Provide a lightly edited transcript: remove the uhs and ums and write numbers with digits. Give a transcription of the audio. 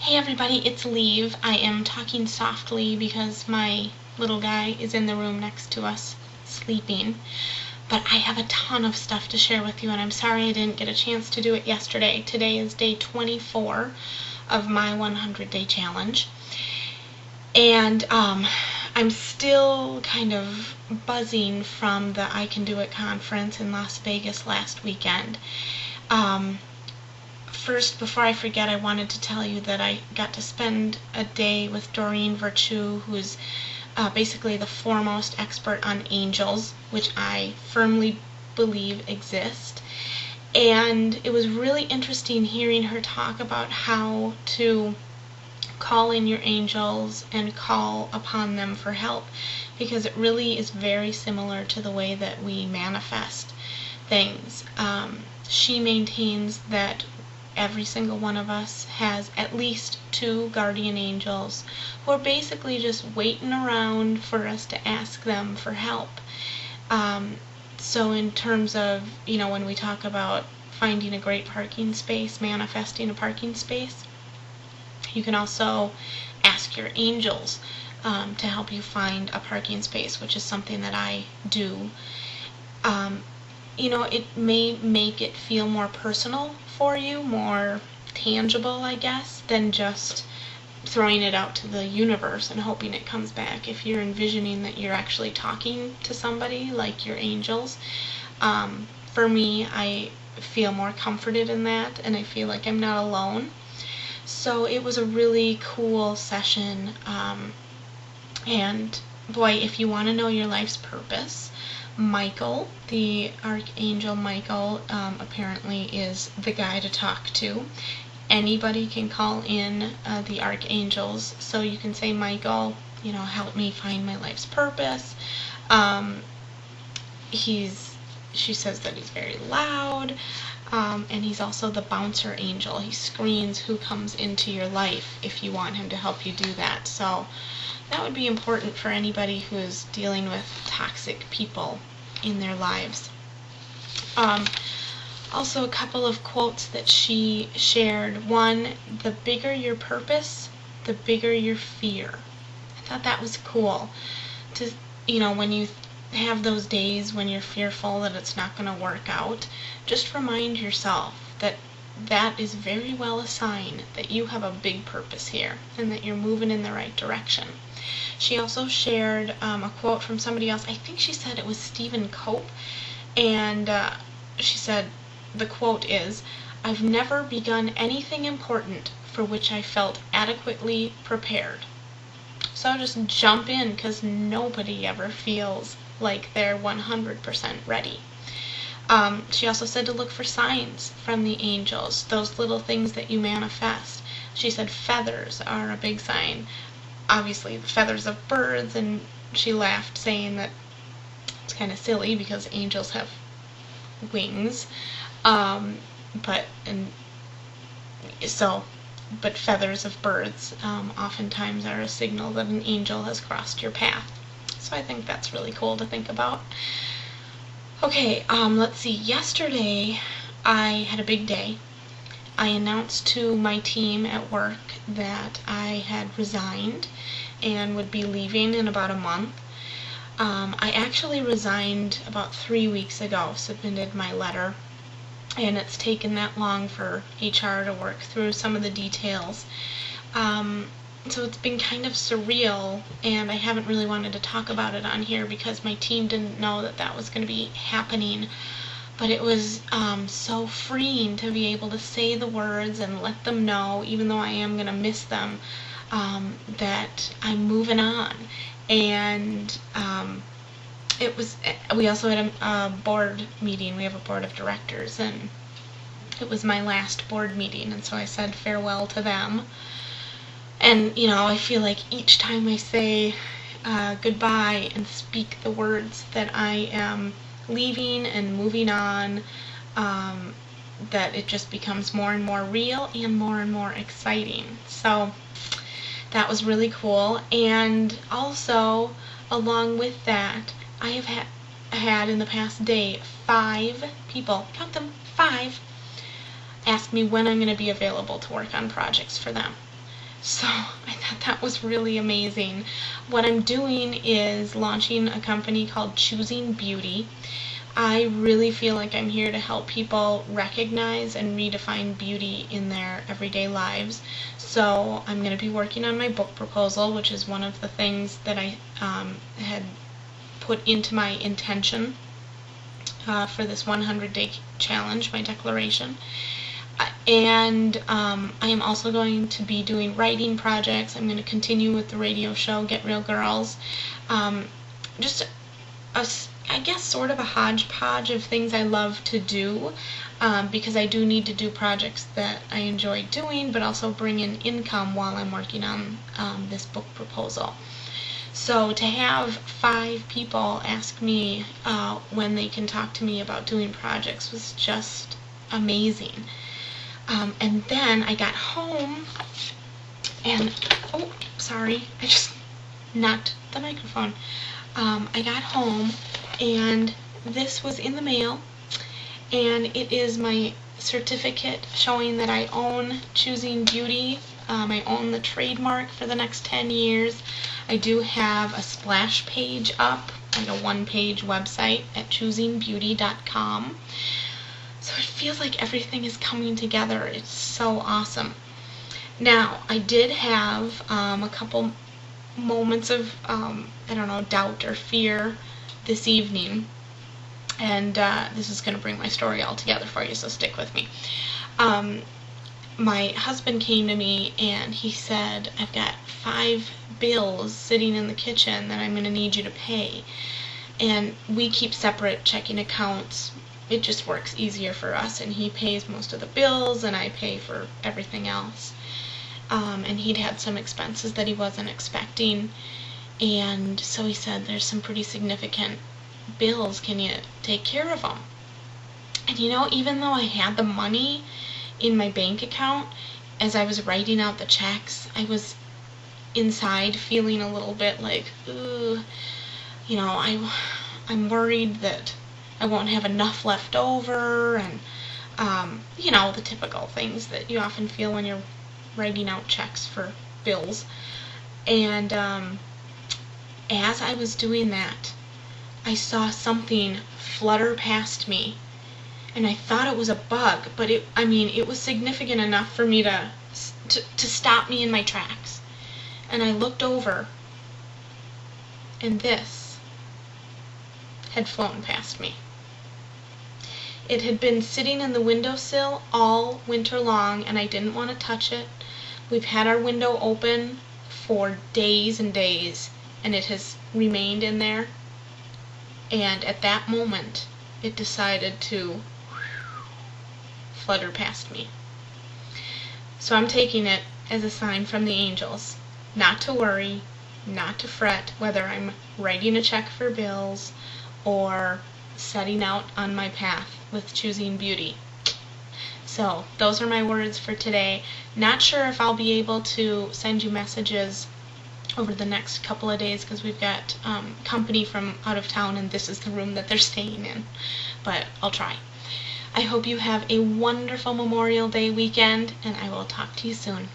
Hey everybody, it's Leave. I am talking softly because my little guy is in the room next to us sleeping. But I have a ton of stuff to share with you, and I'm sorry I didn't get a chance to do it yesterday. Today is day 24 of my 100-day challenge. And I'm still kind of buzzing from the I Can Do It conference in Las Vegas last weekend. First, before I forget, I wanted to tell you that I got to spend a day with Doreen Virtue, who's basically the foremost expert on angels, which I firmly believe exist. And it was really interesting hearing her talk about how to call in your angels and call upon them for help, because it really is very similar to the way that we manifest things. She maintains that every single one of us has at least 2 guardian angels who are basically just waiting around for us to ask them for help. So in terms of, when we talk about finding a great parking space, manifesting a parking space, you can also ask your angels to help you find a parking space, which is something that I do. It may make it feel more personal for you, more tangible, I guess, than just throwing it out to the universe and hoping it comes back. If you're envisioning that you're actually talking to somebody, like your angels, for me, I feel more comforted in that, and I feel like I'm not alone. So it was a really cool session, and boy, if you want to know your life's purpose, Michael, the Archangel Michael, apparently is the guy to talk to. Anybody can call in the archangels, so you can say, Michael, help me find my life's purpose. She says that he's very loud, and he's also the bouncer angel. He screens who comes into your life if you want him to help you do that. So that would be important for anybody who's dealing with toxic people in their lives. Also, a couple of quotes that she shared. One, the bigger your purpose, the bigger your fear. I thought that was cool. To, when you have those days when you're fearful that it's not going to work out, just remind yourself that that is very well a sign that you have a big purpose here and that you're moving in the right direction. She also shared a quote from somebody else. I think she said it was Stephen Cope, and she said, the quote is, "I've never begun anything important for which I felt adequately prepared." So just jump in, because nobody ever feels like they're 100% ready. She also said to look for signs from the angels, those little things that you manifest. She said feathers are a big sign. Obviously, the feathers of birds, and she laughed, saying that it's kind of silly because angels have wings. But feathers of birds oftentimes are a signal that an angel has crossed your path. So I think that's really cool to think about. Okay, let's see. Yesterday I had a big day. I announced to my team at work that I had resigned and would be leaving in about a month. I actually resigned about 3 weeks ago, submitted my letter, and it's taken that long for HR to work through some of the details. So it's been kind of surreal, and I haven't really wanted to talk about it on here because my team didn't know that that was going to be happening. But it was so freeing to be able to say the words and let them know, even though I am going to miss them, that I'm moving on. And we also had a board meeting. We have a board of directors, and it was my last board meeting, and so I said farewell to them. And, I feel like each time I say goodbye and speak the words that I am leaving and moving on, that it just becomes more and more real and more exciting. So that was really cool. And also, along with that, I have had in the past day 5 people, count them, 5, ask me when I'm going to be available to work on projects for them. So I thought that was really amazing. What I'm doing is launching a company called Choosing Beauty. I really feel like I'm here to help people recognize and redefine beauty in their everyday lives. So I'm going to be working on my book proposal, which is one of the things that I had put into my intention for this 100-day challenge, my declaration. And I am also going to be doing writing projects. I'm going to continue with the radio show, Get Real Girls. Just I guess sort of a hodgepodge of things I love to do, because I do need to do projects that I enjoy doing, but also bring in income while I'm working on this book proposal. So to have 5 people ask me when they can talk to me about doing projects was just amazing. And then I got home and, oh, sorry, I just knocked the microphone. I got home and this was in the mail, and it is my certificate showing that I own Choosing Beauty. I own the trademark for the next 10 years. I do have a splash page up, like a 1-page website at choosingbeauty.com. So it feels like everything is coming together. It's so awesome. Now, I did have a couple moments of, I don't know, doubt or fear this evening. And this is going to bring my story all together for you, so stick with me. My husband came to me and he said, I've got 5 bills sitting in the kitchen that I'm going to need you to pay. And we keep separate checking accounts. It just works easier for us, and he pays most of the bills and I pay for everything else. And he'd had some expenses that he wasn't expecting, and so he said, there's some pretty significant bills, can you take care of them? And you know, even though I had the money in my bank account, as I was writing out the checks, I was inside feeling a little bit like, ooh, you know, I'm worried that I won't have enough left over, and you know, the typical things that you often feel when you're writing out checks for bills. And as I was doing that, I saw something flutter past me, and I thought it was a bug, but it was significant enough for me to stop me in my tracks. And I looked over, and this had flown past me. It had been sitting in the windowsill all winter long, and I didn't want to touch it. We've had our window open for days and days, and it has remained in there. And at that moment, it decided to flutter past me. So I'm taking it as a sign from the angels not to worry, not to fret, whether I'm writing a check for bills or setting out on my path with Choosing Beauty. So those are my words for today. Not sure if I'll be able to send you messages over the next couple of days, because we've got company from out of town, and this is the room that they're staying in, but I'll try. I hope you have a wonderful Memorial Day weekend, and I will talk to you soon.